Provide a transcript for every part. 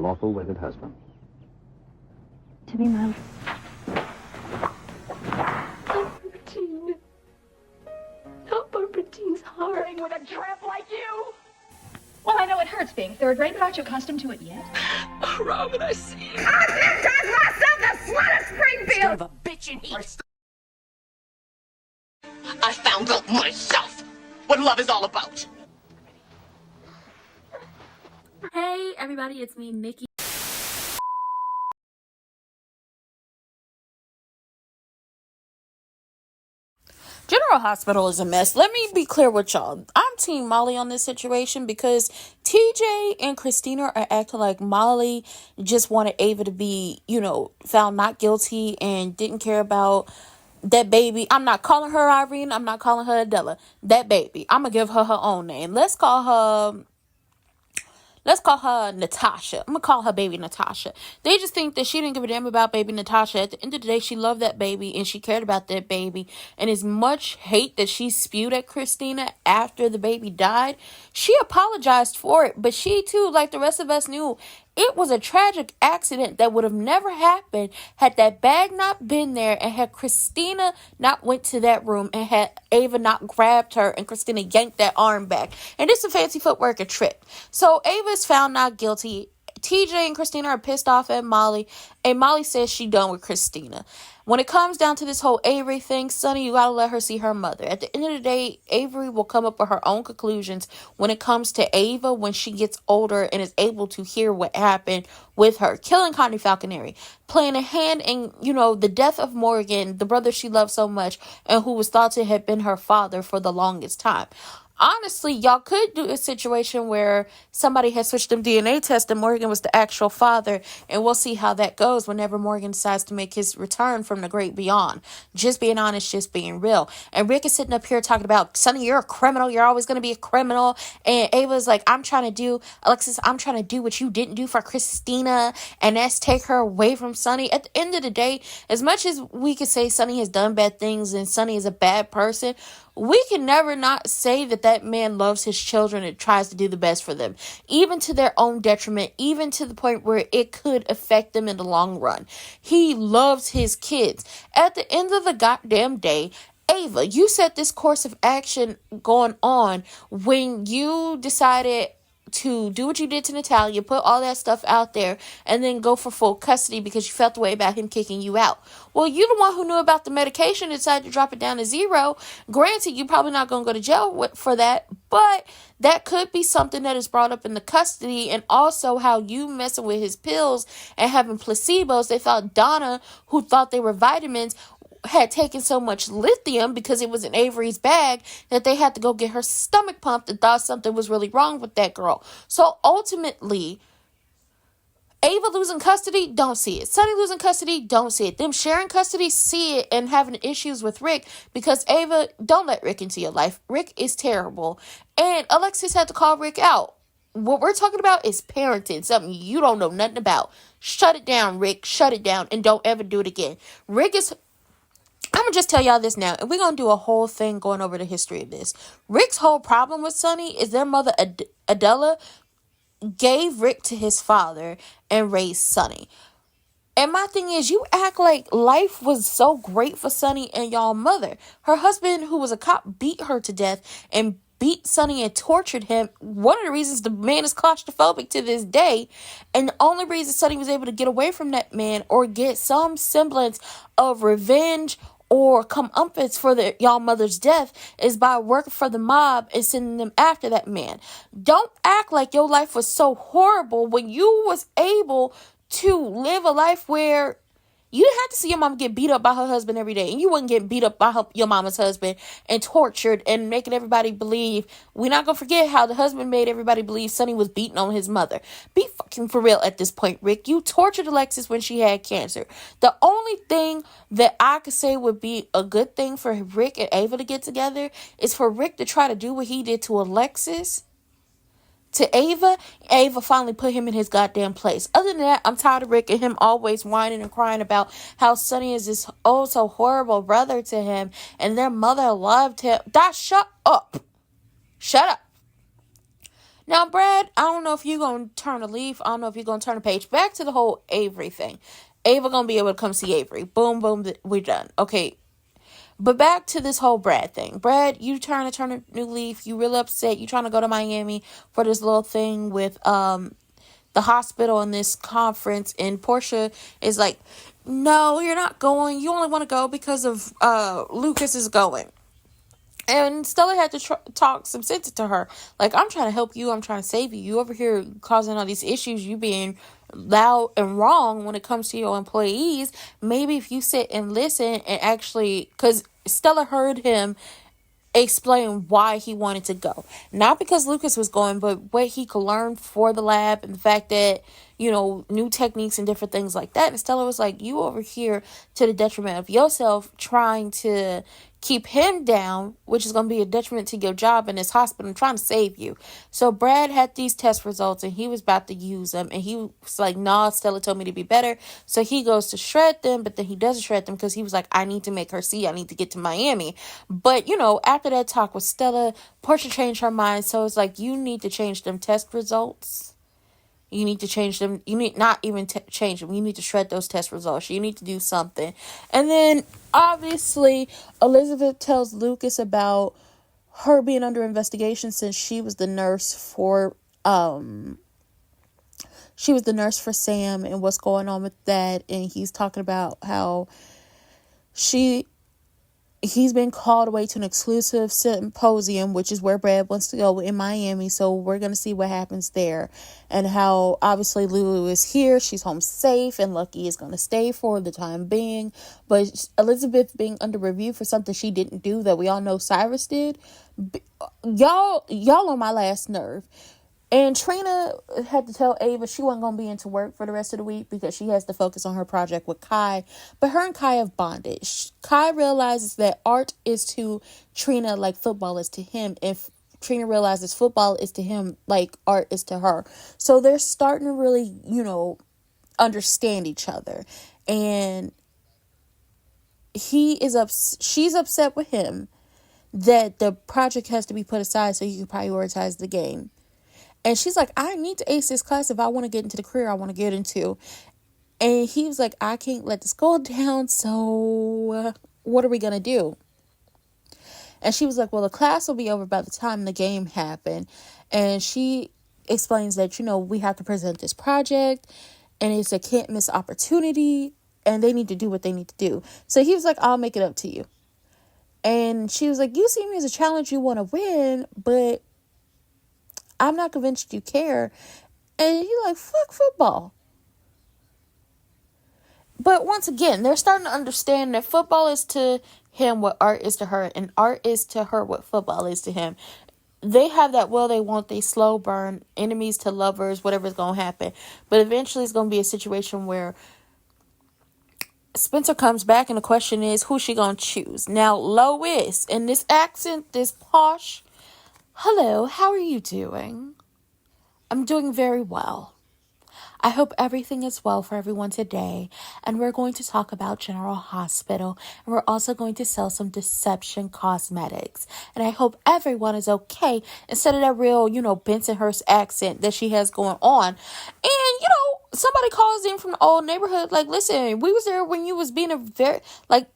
lawful wedded husband. To be my... Barbara not Barbara Jean's heart. With a tramp like you? Well, I know it hurts being third rate, but aren't you accustomed to it yet? Oh, Robin, I see you. I myself the slut of Springfield! Son of a bitch in heat. I found out myself what love is all about. Hey everybody, it's me, Nikki. General Hospital is a mess. Let me be clear with y'all. I'm Team Molly on this situation because TJ and Christina are acting like Molly just wanted Ava to be, found not guilty and didn't care about that baby. I'm not calling her Irene. I'm not calling her Adela. That baby. I'm going to give her her own name. Let's call her Natasha. I'm going to call her baby Natasha. They just think that she didn't give a damn about baby Natasha. At the end of the day, she loved that baby and she cared about that baby. And as much hate that she spewed at Christina after the baby died, she apologized for it. But she too, like the rest of us, knew it was a tragic accident that would have never happened had that bag not been there and had Christina not went to that room and had Ava not grabbed her and Christina yanked that arm back. And it's a fancy footwork, a trick. So Ava is found not guilty. TJ and Christina are pissed off at Molly, and Molly says she done with Christina. When it comes down to this whole Avery thing, Sonny, you gotta let her see her mother. At the end of the day, Avery will come up with her own conclusions when it comes to Ava when she gets older and is able to hear what happened with her. Killing Connie Falconeri, playing a hand in, the death of Morgan, the brother she loved so much, and who was thought to have been her father for the longest time. Honestly, y'all could do a situation where somebody had switched them DNA tests and Morgan was the actual father, and we'll see how that goes whenever Morgan decides to make his return from the great beyond. Just being honest, just being real. And Rick is sitting up here talking about, Sonny, you're a criminal. You're always going to be a criminal. And Ava's like, Alexis, I'm trying to do what you didn't do for Christina, and that's take her away from Sonny. At the end of the day, as much as we could say Sonny has done bad things and Sonny is a bad person, we can never not say that man loves his children and tries to do the best for them, even to their own detriment, even to the point where it could affect them in the long run. He loves his kids. At the end of the goddamn day, Ava, you set this course of action going on when you decided to do what you did to Natalia, put all that stuff out there, and then go for full custody because you felt the way about him kicking you out. Well, you're the one who knew about the medication and decided to drop it down to 0. Granted, you're probably not going to go to jail for that, but that could be something that is brought up in the custody, and also how you messing with his pills and having placebos. They thought Donna, who thought they were vitamins, had taken so much lithium because it was in Avery's bag that they had to go get her stomach pumped and thought something was really wrong with that girl. So ultimately, Ava losing custody, don't see it. Sonny losing custody, don't see it. Them sharing custody, see it, and having issues with Rick because Ava, don't let Rick into your life. Rick is terrible. And Alexis had to call Rick out. What we're talking about is parenting, something you don't know nothing about. Shut it down, Rick. Shut it down and don't ever do it again. I'm going to just tell y'all this now, and we're going to do a whole thing going over the history of this. Rick's whole problem with Sonny is their mother, Adela, gave Rick to his father and raised Sonny. And my thing is, you act like life was so great for Sonny and y'all mother. Her husband, who was a cop, beat her to death and beat Sonny and tortured him. One of the reasons the man is claustrophobic to this day, and the only reason Sonny was able to get away from that man or get some semblance of revenge or comeuppance for y'all mother's death is by working for the mob and sending them after that man. Don't act like your life was so horrible when you was able to live a life where you didn't have to see your mom get beat up by her husband every day, and you wouldn't get beat up by your mama's husband and tortured and making everybody believe. We're not gonna forget how the husband made everybody believe Sonny was beating on his mother. Be fucking for real at this point, Rick. You tortured Alexis when she had cancer. The only thing that I could say would be a good thing for Rick and Ava to get together is for Rick to try to do what he did to Alexis to Ava. Ava finally put him in his goddamn place. Other than that, I'm tired of Rick and him always whining and crying about how Sonny is this oh so horrible brother to him and their mother loved him. Shut up. Shut up. Now, Brad, I don't know if you're going to turn a leaf. I don't know if you're going to turn a page. Back to the whole Avery thing. Ava going to be able to come see Avery. Boom, boom, we're done. Okay. But back to this whole Brad thing. Brad, you trying to turn a new leaf. You really upset. You trying to go to Miami for this little thing with the hospital and this conference. And Portia is like, no, you're not going. You only want to go because of Lucas is going. And Stella had to talk some sense to her. Like, I'm trying to help you. I'm trying to save you. You over here causing all these issues. You being loud and wrong when it comes to your employees. Maybe if you sit and listen and actually... Because Stella heard him explain why he wanted to go. Not because Lucas was going, but what he could learn for the lab and the fact that, you know, new techniques and different things like that. And Stella was like, you over here to the detriment of yourself trying to keep him down, which is going to be a detriment to your job in this hospital. I'm trying to save you. So Brad had these test results and he was about to use them. And he was like, nah, Stella told me to be better. So he goes to shred them, but then he doesn't shred them because he was like, I need to make her see. I need to get to Miami. But, you know, after that talk with Stella, Portia changed her mind. So it's like, you need to change them test results. You need to change them. You need not even change them. You need to shred those test results. You need to do something. And then, obviously, Elizabeth tells Lucas about her being under investigation since she was the nurse for Sam and what's going on with that. And he's talking about how he's been called away to an exclusive symposium, which is where Brad wants to go in Miami. So we're going to see what happens there. And how obviously Lulu is here. She's home safe and Lucky is going to stay for the time being. But Elizabeth being under review for something she didn't do that we all know Cyrus did. Y'all on my last nerve. And Trina had to tell Ava she wasn't going to be into work for the rest of the week because she has to focus on her project with Kai. But her and Kai have bonded. Kai realizes that art is to Trina like football is to him. If Trina realizes football is to him like art is to her. So they're starting to really, you know, understand each other. And she's upset with him that the project has to be put aside so you can prioritize the game. And she's like, I need to ace this class if I want to get into the career I want to get into. And he was like, I can't let this go down. So what are we going to do? And she was like, well, the class will be over by the time the game happened. And she explains that, you know, we have to present this project and it's a can't miss opportunity and they need to do what they need to do. So he was like, I'll make it up to you. And she was like, you see me as a challenge you want to win, but I'm not convinced you care. And you're like, fuck football. But once again, they're starting to understand that football is to him what art is to her. And art is to her what football is to him. They have that will they won't they slow burn, enemies to lovers, whatever's going to happen. But eventually it's going to be a situation where Spencer comes back and the question is, who's she going to choose? Now, Lois, in this accent, this posh, hello, how are you doing? I'm doing very well. I hope everything is well for everyone today. And we're going to talk about General Hospital. And we're also going to sell some deception cosmetics. And I hope everyone is okay instead of that real, you know, Bensonhurst accent that she has going on. And, you know, somebody calls in from the old neighborhood. Like, listen, we was there when you was being a very, like,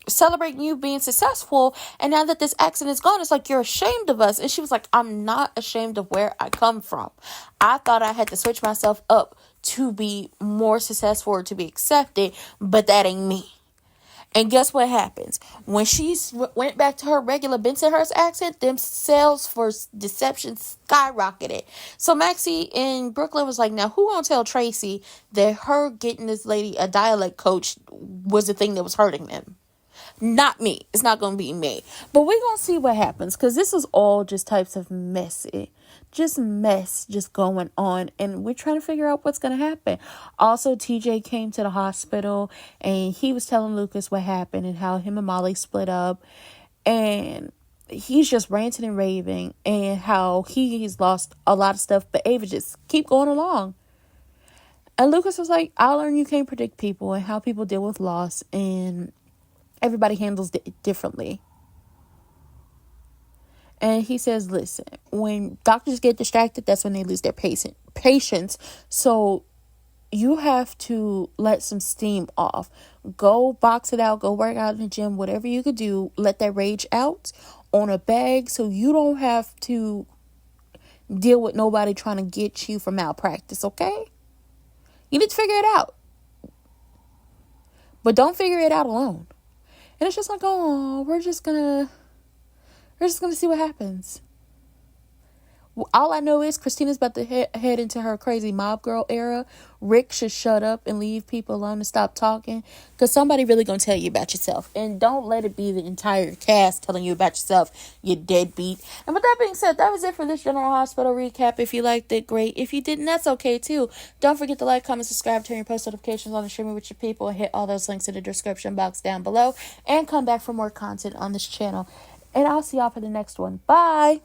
celebrating you being successful, and now that this accident is gone, it's like you're ashamed of us. And she was like, I'm not ashamed of where I come from. I thought I had to switch myself up to be more successful or to be accepted, but that ain't me. And guess what happens? When she went back to her regular Bensonhurst accent, them sales for deception skyrocketed. So Maxie in Brooklyn was like, now who gonna tell Tracy that her getting this lady a dialect coach was the thing that was hurting them? Not me. It's not going to be me. But we're going to see what happens. Because this is all just types of messy. Just mess just going on. And we're trying to figure out what's going to happen. Also, TJ came to the hospital. And he was telling Lucas what happened. And how him and Molly split up. And he's just ranting and raving. And how he's lost a lot of stuff. But Ava just keep going along. And Lucas was like, I learned you can't predict people. And how people deal with loss. And everybody handles it differently. And he says, listen, when doctors get distracted, that's when they lose their patience. So you have to let some steam off. Go box it out. Go work out in the gym. Whatever you could do. Let that rage out on a bag so you don't have to deal with nobody trying to get you for malpractice, okay? You need to figure it out. But don't figure it out alone. And it's just like, oh, we're just gonna see what happens. All I know is Christina's about to head into her crazy mob girl era. Rick should shut up and leave people alone and stop talking. Because somebody really going to tell you about yourself. And don't let it be the entire cast telling you about yourself, you deadbeat. And with that being said, that was it for this General Hospital recap. If you liked it, great. If you didn't, that's okay too. Don't forget to like, comment, subscribe, turn your post notifications on, and share me with your people. And hit all those links in the description box down below. And come back for more content on this channel. And I'll see y'all for the next one. Bye.